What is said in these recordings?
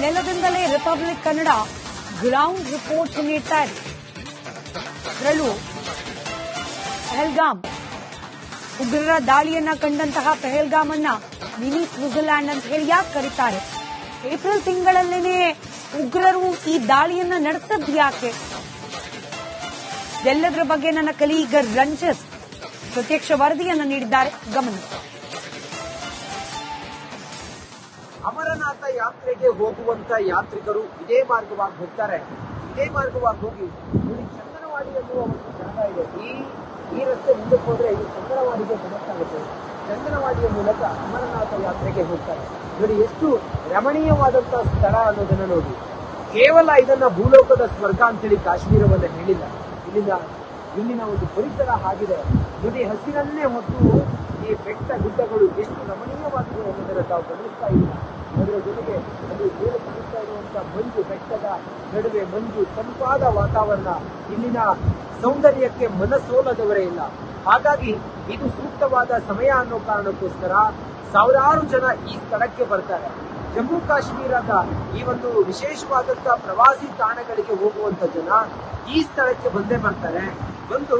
ನೆಲದಿಂದಲೇ republic Kannada ground report ನೀಡ್ತಾ ಇದೆ. ಅದರಲ್ಲೂ ಪಹಲ್ಗಾಮ್ ಉಗ್ರರ ದಾಳಿಯನ್ನ ಕಂಡಂತಹ ಪಹಲ್ಗಾಮ್ ಅನ್ನ ಮಿನಿ ಸ್ವಿಟ್ಜರ್ಲ್ಯಾಂಡ್ ಅಂತ ಹೇಳಿ ಯಾಕೆ ಕರೀತಾರೆ? ಏಪ್ರಿಲ್ ತಿಂಗಳಲ್ಲೇನೆ ಉಗ್ರರು ಈ ದಾಳಿಯನ್ನ ನಡೆಸದ್ ಯಾಕೆ? ಎಲ್ಲದರ ಬಗ್ಗೆ ನನ್ನ ಕಲೀಗ ರಂಜಿತ್ ಪ್ರತ್ಯಕ್ಷ ವರದಿಯನ್ನ ನೀಡಿದ್ದಾರೆ, ಗಮನಿಸಿ. ಅಮರನಾಥ ಯಾತ್ರೆಗೆ ಹೋಗುವಂತ ಯಾತ್ರಿಕರು ಇದೇ ಮಾರ್ಗವಾಗಿ ಹೋಗ್ತಾರೆ. ಇದೇ ಮಾರ್ಗವಾಗಿ ಹೋಗಿ ನೋಡಿ, ಚಂದನವಾಡಿ ಎನ್ನುವ ಒಂದು ಜಾಗ ಇದೆ. ಈ ರಸ್ತೆ ಮುಂದಕ್ಕೆ ಹೋದ್ರೆ ಇದು ಚಂದನವಾಡಿಗೆ ಬದಲಾಗುತ್ತೆ. ಚಂದನವಾಡಿಯ ಮೂಲಕ ಅಮರನಾಥ ಯಾತ್ರೆಗೆ ಹೋಗ್ತಾರೆ. ನೋಡಿ ಎಷ್ಟು ರಮಣೀಯವಾದಂತಹ ಸ್ಥಳ ಅನ್ನೋದನ್ನ ನೋಡಿ. ಕೇವಲ ಇದನ್ನ ಭೂಲೋಕದ ಸ್ವರ್ಗ ಅಂತೇಳಿ ಕಾಶ್ಮೀರವನ್ನ ಹೇಳಿಲ್ಲ. ಇಲ್ಲಿನ ಒಂದು ಪರಿಸರ ಆಗಿದೆ ನೋಡಿ. ಹಸಿರನ್ನೇ ಹೊತ್ತು ಈ ಬೆಟ್ಟ ಗುಡ್ಡಗಳು ಎಷ್ಟು ರಮಣೀಯವಾಗಿದೆ ಅನ್ನೋದನ್ನ ತಾವು ಗಮನಿಸ್ತಾ ಇಲ್ಲ. ಅದರ ಜೊತೆಗೆ ಅದು ಮೇಲೆ ಕಾಣಿಸ್ತಾ ಇರುವಂತಹ ಮಂಜು, ಬೆಟ್ಟದ ನಡುವೆ ಮಂಜು, ತಂಪಾದ ವಾತಾವರಣ, ಇಲ್ಲಿನ ಸೌಂದರ್ಯಕ್ಕೆ ಮನಸೋಲದವರೇ ಇಲ್ಲ. ಹಾಗಾಗಿ ಇದು ಸೂಕ್ತವಾದ ಸಮಯ ಅನ್ನೋ ಕಾರಣಕ್ಕೋಸ್ಕರ ಸಾವಿರಾರು ಜನ ಈ ಸ್ಥಳಕ್ಕೆ ಬರ್ತಾರೆ. ಜಮ್ಮು ಕಾಶ್ಮೀರದ ಈ ಒಂದು ವಿಶೇಷವಾದಂತಹ ಪ್ರವಾಸಿ ತಾಣಗಳಿಗೆ ಹೋಗುವಂತ ಜನ ಈ ಸ್ಥಳಕ್ಕೆ ಬಂದೇ ಬರ್ತಾರೆ. ಬಂದು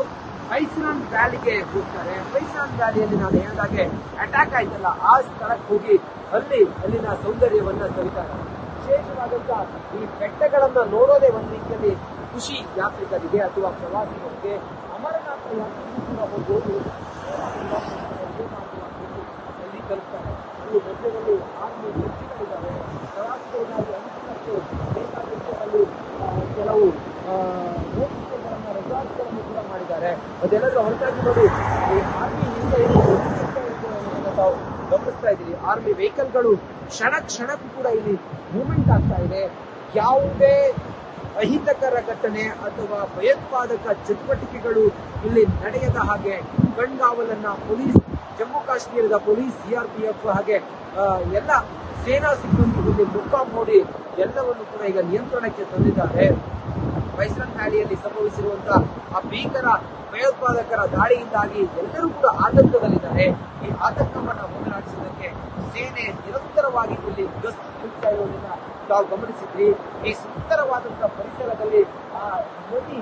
ಪೈಸ್ರಾನ್ ವ್ಯಾಲಿಗೆ ಹೋಗ್ತಾರೆ. ಪೈಸ್ರಾನ್ ವ್ಯಾಲಿಯಲ್ಲಿ ನಾನು ಹೇಳಿದಾಗೆ ಅಟ್ಯಾಕ್ ಆಯ್ತಲ್ಲ, ಆ ಸ್ಥಳಕ್ಕೆ ಹೋಗಿ ಅಲ್ಲಿನ ಸೌಂದರ್ಯವನ್ನ ಸವಿತಾರೆ. ವಿಶೇಷವಾದಂತಹ ಈ ಬೆಟ್ಟಗಳನ್ನ ನೋಡೋದೇ ಒಂದು ರೀತಿಯಲ್ಲಿ ಖುಷಿ ಯಾತ್ರಿಕರಿಗೆ ಅಥವಾ ಪ್ರವಾಸಿಗರಿಗೆ. ಅಮರನಾಥ ಯಾತ್ರೆಗೂ ಕೂಡ ಹೋಗೋದು ಅಲ್ಲಿ ತಲುಪ್ತಾರೆ. ಅಲ್ಲಿ ಮಧ್ಯದಲ್ಲಿ ಆರ್ಮಿ ವ್ಯಕ್ತಿಗಳಿದ್ದಾರೆ. ಪ್ರವಾಸಿಗರಿಗಾಗಿ ಅನುಕೂಲಕ್ಕೆ ಬೇಕಾದಂತೆ ಅಲ್ಲಿ ಕೆಲವು ಹೋಟೆಲ್ಗಳನ್ನ, ರೆಸಾರ್ಟ್ಗಳನ್ನು ಕೂಡ ಮಾಡಿದ್ದಾರೆ. ಅದೆಲ್ಲರೂ ಹೊರತಾಗಿ ನೋಡಿ, ಈ ಆರ್ಮಿ ತಾವು ಗಮನಿಸ್ತಾ ಇದ್ದೀರಿ. ಆರ್ಮಿ ವೆಹಿಕಲ್ಗಳು ಕ್ಷಣಕ್ಕೂ ಕೂಡ ಇಲ್ಲಿ ಮೂವ್ಮೆಂಟ್ ಆಗ್ತಾ ಇದೆ. ಯಾವುದೇ ಅಹಿತಕರ ಘಟನೆ ಅಥವಾ ಭಯೋತ್ಪಾದಕ ಚಟುವಟಿಕೆಗಳು ಇಲ್ಲಿ ನಡೆಯದ ಹಾಗೆ ಕಣ್ಗಾವಲನ್ನ ಪೊಲೀಸ್, ಜಮ್ಮು ಕಾಶ್ಮೀರದ ಪೊಲೀಸ್, ಸಿಆರ್ಪಿಎಫ್ ಹಾಗೆ ಎಲ್ಲ ಸೇನಾ ಸಿಬ್ಬಂದಿ ಮುಖಾಂ ನೋಡಿ ಎಲ್ಲವನ್ನು ಕೂಡ ಈಗ ನಿಯಂತ್ರಣಕ್ಕೆ ತಂದಿದ್ದಾರೆ. ಪೈಸ್ರಾನ್ ವ್ಯಾಲಿಯಲ್ಲಿ ಸಂಭವಿಸಿರುವಂತಹ ಆ ಭೀಕರ ಭಯೋತ್ಪಾದಕರ ದಾಳಿಯಿಂದಾಗಿ ಎಲ್ಲರೂ ಕೂಡ ಆತಂಕದಲ್ಲಿದ್ದಾರೆ. ಈ ಆತಂಕವನ್ನ ಹೋಗಲಾಡಿಸುವುದಕ್ಕೆ ಸೇನೆ ನಿರಂತರವಾಗಿ ಇಲ್ಲಿ ಗಸ್ತು ತಿರುಗ್ತಾ ಇರೋದನ್ನ ತಾವು ಗಮನಿಸಿದ್ರಿ. ಈ ಸುಂದರವಾದಂತಹ ಪರಿಸರದಲ್ಲಿ ಆ ನದಿ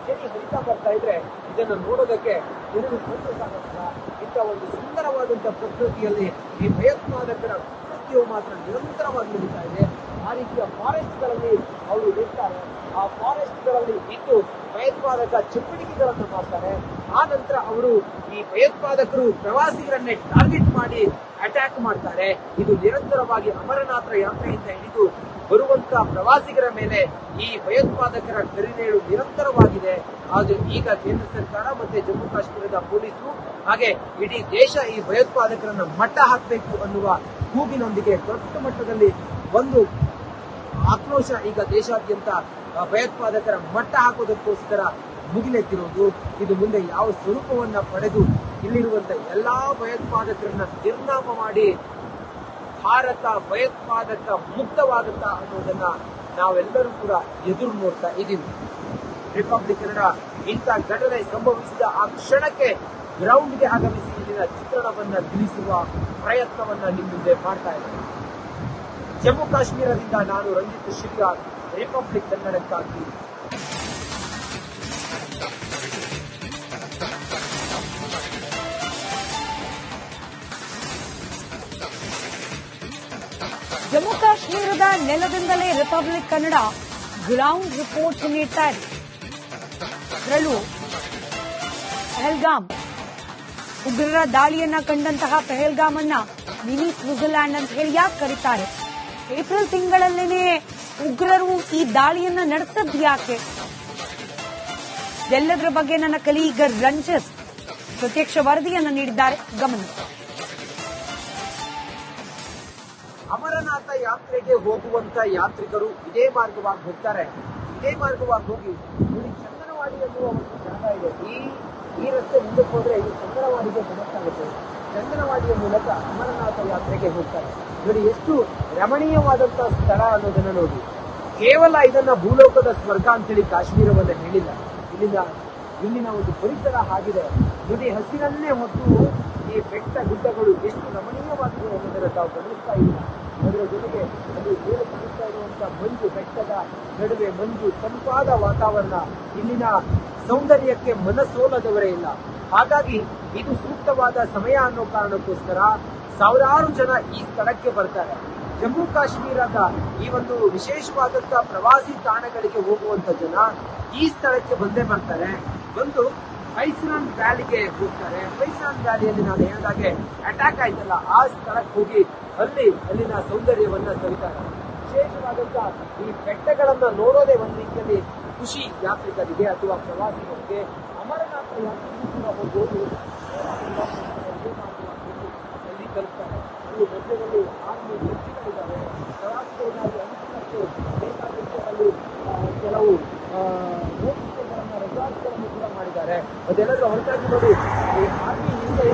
ಚಳಿ ಹರಿತಾ ಬರ್ತಾ ಇದ್ರೆ ಇದನ್ನು ನೋಡೋದಕ್ಕೆ ಜನರು ಸಾಗುತ್ತಿಲ್ಲ. ಇಂಥ ಒಂದು ಸುಂದರವಾದಂತಹ ಪ್ರಕೃತಿಯಲ್ಲಿ ಈ ಭಯೋತ್ಪಾದಕರ ಕೃತ್ಯವು ಮಾತ್ರ ನಿರಂತರವಾಗಿ ನಡೀತಾ ಇದೆ. ಆ ರೀತಿಯ ಫಾರೆಸ್ಟ್ಗಳಲ್ಲಿ ಅವರು ಇರ್ತಾರೆ. ಆ ಫಾರೆಸ್ಟ್ಗಳಲ್ಲಿ ಇದ್ದು ಭಯೋತ್ಪಾದಕ ಚಟುವಟಿಕೆಗಳನ್ನು ಮಾಡ್ತಾರೆ. ಆ ನಂತರ ಅವರು ಈ ಭಯೋತ್ಪಾದಕರು ಪ್ರವಾಸಿಗರನ್ನೇ ಟಾರ್ಗೆಟ್ ಮಾಡಿ ಅಟ್ಯಾಕ್ ಮಾಡ್ತಾರೆ. ಇದು ನಿರಂತರವಾಗಿ ಅಮರನಾಥ ಯಾತ್ರೆಯಿಂದ ಹಿಡಿದು ಬರುವಂತಹ ಪ್ರವಾಸಿಗರ ಮೇಲೆ ಈ ಭಯೋತ್ಪಾದಕರ ಕರಿನೇಳು ನಿರಂತರವಾಗಿದೆ. ಆದರೆ ಈಗ ಕೇಂದ್ರ ಸರ್ಕಾರ ಮತ್ತೆ ಜಮ್ಮು ಕಾಶ್ಮೀರದ ಪೊಲೀಸರು ಹಾಗೆ ಇಡೀ ದೇಶ ಈ ಭಯೋತ್ಪಾದಕರನ್ನ ಮಟ್ಟ ಹಾಕಬೇಕು ಅನ್ನುವ ಕೂಗಿನೊಂದಿಗೆ ದೊಡ್ಡ ಮಟ್ಟದಲ್ಲಿ ಒಂದು ಆಕ್ರೋಶ ಈಗ ದೇಶಾದ್ಯಂತ ಭಯೋತ್ಪಾದಕರ ಮಟ್ಟ ಹಾಕೋದಕ್ಕೋಸ್ಕರ ಮುಗಿಲೆತ್ತಿರುವುದು. ಇದು ಮುಂದೆ ಯಾವ ಸ್ವರೂಪವನ್ನ ಪಡೆದು ಇಲ್ಲಿರುವಂತ ಎಲ್ಲಾ ಭಯೋತ್ಪಾದಕರನ್ನ ನಿರ್ನಾಮ ಮಾಡಿ ಭಾರತ ಭಯೋತ್ಪಾದಕ ಮುಕ್ತವಾಗುತ್ತಾ ಅನ್ನೋದನ್ನ ನಾವೆಲ್ಲರೂ ಕೂಡ ಎದುರು ನೋಡ್ತಾ ಇದ್ದೀವಿ. ರಿಪಬ್ಲಿಕ್ ಕನ್ನಡ ಇಂಥ ಘಟನೆ ಸಂಭವಿಸಿದ ಆ ಕ್ಷಣಕ್ಕೆ ಗ್ರೌಂಡ್ಗೆ ಆಗಮಿಸಿ ಇಲ್ಲಿನ ಚಿತ್ರಣವನ್ನ ತಿಳಿಸುವ ಪ್ರಯತ್ನವನ್ನ ನಿಮ್ಮ ಮುಂದೆ ಮಾಡ್ತಾ ಇದ್ದೇನೆ. ಜಮ್ಮು ಕಾಶ್ಮೀರದಿಂದ ನಾನು ರಂಜಿತ್ ಶಿರ್ಗಾರ್, ರಿಪಬ್ಲಿಕ್ ಕನ್ನಡಕ್ಕಾಗಿ. ಜಮ್ಮು ಕಾಶ್ಮೀರದ ನೆಲದಿಂದಲೇ ರಿಪಬ್ಲಿಕ್ ಕನ್ನಡ ಗ್ರೌಂಡ್ ರಿಪೋರ್ಟ್ ನೀಡ್ತಾ ಇದೆ. ಅದರಲ್ಲೂ ಪಹಲ್ಗಾಮ್ ಉಗ್ರರ ದಾಳಿಯನ್ನ ಕಂಡಂತಹ ಪಹಲ್ಗಾಮ್ ಅನ್ನ ಮಿನಿ ಸ್ವಿಟ್ಜರ್ಲ್ಯಾಂಡ್ ಅಂತ ಹೇಳಿ ಯಾಕೆ ಕರೀತಾರೆ? ಏಪ್ರಿಲ್ ತಿಂಗಳಲ್ಲೇನೆ ಉಗ್ರರು ಈ ದಾಳಿಯನ್ನ ನಡೆಸದ್ ಯಾಕೆ? ಎಲ್ಲದರ ಬಗ್ಗೆ ನನ್ನ ಕಲೀಗ ರಂಜಿತ್ ಪ್ರತ್ಯಕ್ಷ ವರದಿಯನ್ನ ನೀಡಿದ್ದಾರೆ, ಗಮನಿಸಿ. ಅಮರನಾಥ ಯಾತ್ರೆಗೆ ಹೋಗುವಂತ ಯಾತ್ರಿಕರು ಇದೇ ಮಾರ್ಗವಾಗಿ ಹೋಗ್ತಾರೆ. ಇದೇ ಮಾರ್ಗವಾಗಿ ಹೋಗಿ ನೋಡಿ, ಚಂದನವಾಡಿ ಎನ್ನುವ ಒಂದು ಜಾಗ ಇದೆ. ಈ ರಸ್ತೆ ಮುಂದಕ್ಕೆ ಹೋದ್ರೆ ಇದು ಚಂದನವಾಡಿಗೆ ಬದಲಾಗುತ್ತೆ. ಚಂದನವಾಡಿಯ ಮೂಲಕ ಅಮರನಾಥ ಯಾತ್ರೆಗೆ ಹೋಗ್ತಾರೆ. ನೋಡಿ ಎಷ್ಟು ರಮಣೀಯವಾದಂತಹ ಸ್ಥಳ ಅನ್ನೋದನ್ನ ನೋಡಿ. ಕೇವಲ ಇದನ್ನ ಭೂಲೋಕದ ಸ್ವರ್ಗ ಅಂತೇಳಿ ಕಾಶ್ಮೀರವನ್ನ ಹೇಳಿಲ್ಲ. ಇಲ್ಲಿನ ಒಂದು ಪರಿಸರ ಆಗಿದೆ ನೋಡಿ. ಹಸಿರನ್ನೇ ಹೊತ್ತು ಈ ಬೆಟ್ಟ ಗುಡ್ಡಗಳು ಎಷ್ಟು ರಮಣೀಯವಾಗಿದೆ ಅನ್ನೋದನ್ನ ತಾವು ಗಮನಿಸ್ತಾ ಇಲ್ಲ. ಅದರ ಜೊತೆಗೆ ಅಲ್ಲಿ ಮೇಲೆ ಕಾಣಿಸ್ತಾ ಇರುವಂತಹ ಮಂಜು, ಬೆಟ್ಟದ ನಡುವೆ ಮಂಜು, ತಂಪಾದ ವಾತಾವರಣ, ಇಲ್ಲಿನ ಸೌಂದರ್ಯಕ್ಕೆ ಮನಸೋಲದವರೇ ಇಲ್ಲ. ಹಾಗಾಗಿ ಇದು ಸೂಕ್ತವಾದ ಸಮಯ ಅನ್ನೋ ಕಾರಣಕ್ಕೋಸ್ಕರ ಸಾವಿರಾರು ಜನ ಈ ಸ್ಥಳಕ್ಕೆ ಬರ್ತಾರೆ. ಜಮ್ಮು ಕಾಶ್ಮೀರದ ಈ ಒಂದು ವಿಶೇಷವಾದಂತಹ ಪ್ರವಾಸಿ ತಾಣಗಳಿಗೆ ಹೋಗುವಂತ ಜನ ಈ ಸ್ಥಳಕ್ಕೆ ಬಂದೇ ಬರ್ತಾರೆ. ಬಂದು ಪೈಸ್ರಾನ್ ವ್ಯಾಲಿಗೆ ಹೋಗ್ತಾರೆ. ಪೈಸ್ರಾನ್ ವ್ಯಾಲಿಯಲ್ಲಿ ನಾನು ಹೇಳಿದಾಗೆ ಅಟ್ಯಾಕ್ ಆಯ್ತಲ್ಲ, ಆ ಸ್ಥಳಕ್ಕೆ ಹೋಗಿ ಅಲ್ಲಿನ ಸೌಂದರ್ಯವನ್ನ ಸವಿತಾರೆ. ವಿಶೇಷವಾದಂತಹ ಈ ಬೆಟ್ಟಗಳನ್ನ ನೋಡೋದೇ ಒಂದು ರೀತಿಯಲ್ಲಿ ಖುಷಿ ಯಾತ್ರಿಕರಿಗೆ ಅಥವಾ ಪ್ರವಾಸಿಗರಿಗೆ. ಅಮರನಾಥ ಯಾತ್ರೆಗೂ ಕೂಡ ಹೋಗೋದು ಅಲ್ಲಿ ತಲುಪ್ತಾರೆ. ಅಲ್ಲಿ ಮಧ್ಯದಲ್ಲಿ ಆರ್ಮಿ ವ್ಯಕ್ತಿಗಳಿದ್ದಾರೆ. ಪ್ರವಾಸಿಗರಿಗಾಗಿ ಅನುಕೂಲಕ್ಕೆ ಬೇಕಾದಂತೆ ಅಲ್ಲಿ ಕೆಲವು ಹೋಟೆಲ್ಗಳನ್ನ, ರೆಸಾರ್ಟ್ಗಳನ್ನು ಕೂಡ ಮಾಡಿದ್ದಾರೆ. ಅದೆಲ್ಲರೂ ಹೊರತಾಗಿ ನೋಡಿ, ಈ ಆರ್ಮಿ ಹಿಂದೆ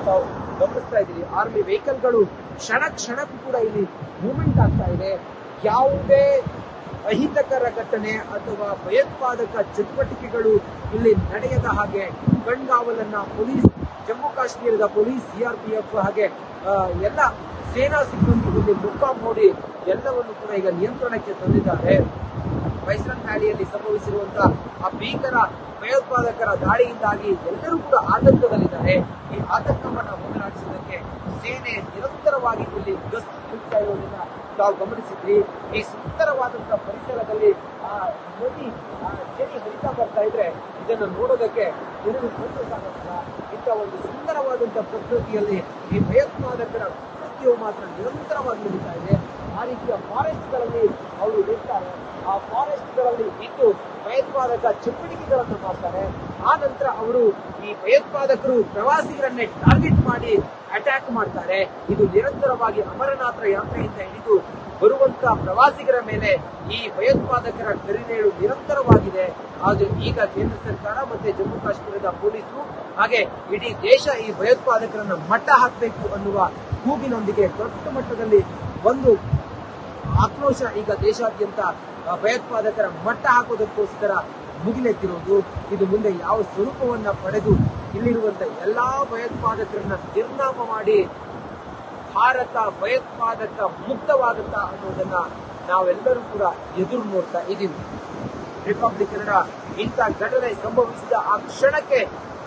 ತಾವು ಗಮನಿಸ್ತಾ ಇದ್ದೀರಿ. ಆರ್ಮಿ ವೆಹಿಕಲ್ಗಳು ಕ್ಷಣಕ್ಕೂ ಕೂಡ ಇಲ್ಲಿ ಮೂವ್ಮೆಂಟ್ ಆಗ್ತಾ ಇದೆ. ಯಾವುದೇ ಅಹಿತಕರ ಘಟನೆ ಅಥವಾ ಭಯೋತ್ಪಾದಕ ಚಟುವಟಿಕೆಗಳು ಇಲ್ಲಿ ನಡೆಯದ ಹಾಗೆ ಕಣ್ಗಾವಲನ್ನ ಪೊಲೀಸ್, ಜಮ್ಮು ಕಾಶ್ಮೀರದ ಪೊಲೀಸ್, ಸಿಆರ್ಪಿಎಫ್ ಹಾಗೆ ಎಲ್ಲ ಸೇನಾ ಸಿಬ್ಬಂದಿ ಮುಖಾಂ ನೋಡಿ ಎಲ್ಲವನ್ನು ಕೂಡ ಈಗ ನಿಯಂತ್ರಣಕ್ಕೆ ತಂದಿದ್ದಾರೆ. ಪೈಸ್ರಾನ್ ವ್ಯಾಲಿಯಲ್ಲಿ ಸಂಭವಿಸಿರುವಂತಹ ಆ ಭೀಕರ ಭಯೋತ್ಪಾದಕರ ದಾಳಿಯಿಂದಾಗಿ ಎಲ್ಲರೂ ಕೂಡ ಆತಂಕದಲ್ಲಿದ್ದಾರೆ. ಈ ಆತಂಕವನ್ನ ಹೋಗಲಾಡಿಸುವುದಕ್ಕೆ ಸೇನೆ ನಿರಂತರವಾಗಿ ಇಲ್ಲಿ ಗಸ್ತು ನೀಡ್ತಾ ಇರುವುದನ್ನ ತಾವು ಗಮನಿಸಿದ್ರಿ. ಈ ಸುಂದರವಾದಂತಹ ಪರಿಸರದಲ್ಲಿ ಆ ನದಿ ಚಳಿ ಹರಿತಾ ಬರ್ತಾ ಇದ್ರೆ ಇದನ್ನು ನೋಡೋದಕ್ಕೆ ಜನರು ಸಾಗುತ್ತಿಲ್ಲ. ಇಂಥ ಒಂದು ಸುಂದರವಾದಂತಹ ಪ್ರಕೃತಿಯಲ್ಲಿ ಈ ಭಯೋತ್ಪಾದಕರ ಕೃತ್ಯವು ಮಾತ್ರ ನಿರಂತರವಾಗಿ ನಡೀತಾ ಇದೆ. ಆ ರೀತಿಯ ಫಾರೆಸ್ಟ್ಗಳಲ್ಲಿ ಅವರು ಇರ್ತಾರೆ. ಆ ಫಾರೆಸ್ಟ್ಗಳಲ್ಲಿ ಇದ್ದು ಭಯೋತ್ಪಾದಕ ಚಟುವಟಿಕೆಗಳನ್ನು ಮಾಡ್ತಾರೆ. ಆ ನಂತರ ಅವರು ಈ ಭಯೋತ್ಪಾದಕರು ಪ್ರವಾಸಿಗರನ್ನೇ ಟಾರ್ಗೆಟ್ ಮಾಡಿ ಅಟ್ಯಾಕ್ ಮಾಡ್ತಾರೆ. ಇದು ನಿರಂತರವಾಗಿ ಅಮರನಾಥ ಯಾತ್ರೆಯಿಂದ ಹಿಡಿದು ಬರುವಂತಹ ಪ್ರವಾಸಿಗರ ಮೇಲೆ ಈ ಭಯೋತ್ಪಾದಕರ ಕರಿನೇಳು ನಿರಂತರವಾಗಿದೆ. ಆದರೆ ಈಗ ಕೇಂದ್ರ ಸರ್ಕಾರ ಮತ್ತೆ ಜಮ್ಮು ಕಾಶ್ಮೀರದ ಪೊಲೀಸರು ಹಾಗೆ ಇಡೀ ದೇಶ ಈ ಭಯೋತ್ಪಾದಕರನ್ನ ಮಟ್ಟ ಹಾಕಬೇಕು ಅನ್ನುವ ಕೂಗಿನೊಂದಿಗೆ ದೊಡ್ಡ ಮಟ್ಟದಲ್ಲಿ ಒಂದು ಆಕ್ರೋಶ ಈಗ ದೇಶಾದ್ಯಂತ ಭಯೋತ್ಪಾದಕರ ಮಟ್ಟ ಹಾಕೋದಕ್ಕೋಸ್ಕರ ಮುಗಿಲೆತ್ತಿರುವುದು. ಇದು ಮುಂದೆ ಯಾವ ಸ್ವರೂಪವನ್ನ ಪಡೆದು ಇಲ್ಲಿರುವಂತಹ ಎಲ್ಲಾ ಭಯೋತ್ಪಾದಕರನ್ನ ನಿರ್ನಾಮ ಮಾಡಿ ಭಾರತ ಭಯೋತ್ಪಾದಕ ಮುಕ್ತವಾಗುತ್ತಾ ಅನ್ನೋದನ್ನ ನಾವೆಲ್ಲರೂ ಕೂಡ ಎದುರು ನೋಡ್ತಾ ಇದ್ದೀವಿ. ರಿಪಬ್ಲಿಕ್ ಕನ್ನಡ ಇಂಥ ಘಟನೆ ಸಂಭವಿಸಿದ ಆ ಕ್ಷಣಕ್ಕೆ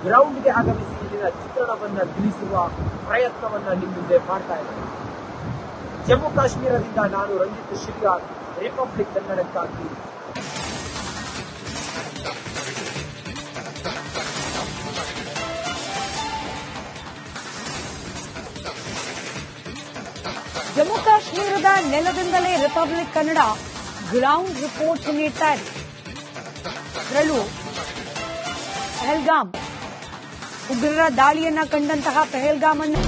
ಗ್ರೌಂಡ್ಗೆ ಆಗಮಿಸಿ ಇಲ್ಲಿನ ಚಿತ್ರಣವನ್ನ ತಿಳಿಸುವ ಪ್ರಯತ್ನವನ್ನ ನಿಮ್ಮ ಮುಂದೆ ಮಾಡ್ತಾ ಇದ್ದೇನೆ. ಜಮ್ಮು ಕಾಶ್ಮೀರದಿಂದ ನಾನು ರಂಜಿತ್ ಶಿರ್ಗಾರ್, ರಿಪಬ್ಲಿಕ್ ಕನ್ನಡಕ್ಕಾಗಿ. ಜಮ್ಮು ಕಾಶ್ಮೀರದ ನೆಲದಿಂದಲೇ ರಿಪಬ್ಲಿಕ್ ಕನ್ನಡ ಗ್ರೌಂಡ್ ರಿಪೋರ್ಟ್ ನೀಡ್ತಾ ಇದೆ. ಅದರಲ್ಲೂ ಪಹಲ್ಗಾಮ್ ಉಗ್ರರ ದಾಳಿಯನ್ನ ಕಂಡಂತಹ ಪಹಲ್ಗಾಮ್ ಅನ್ನು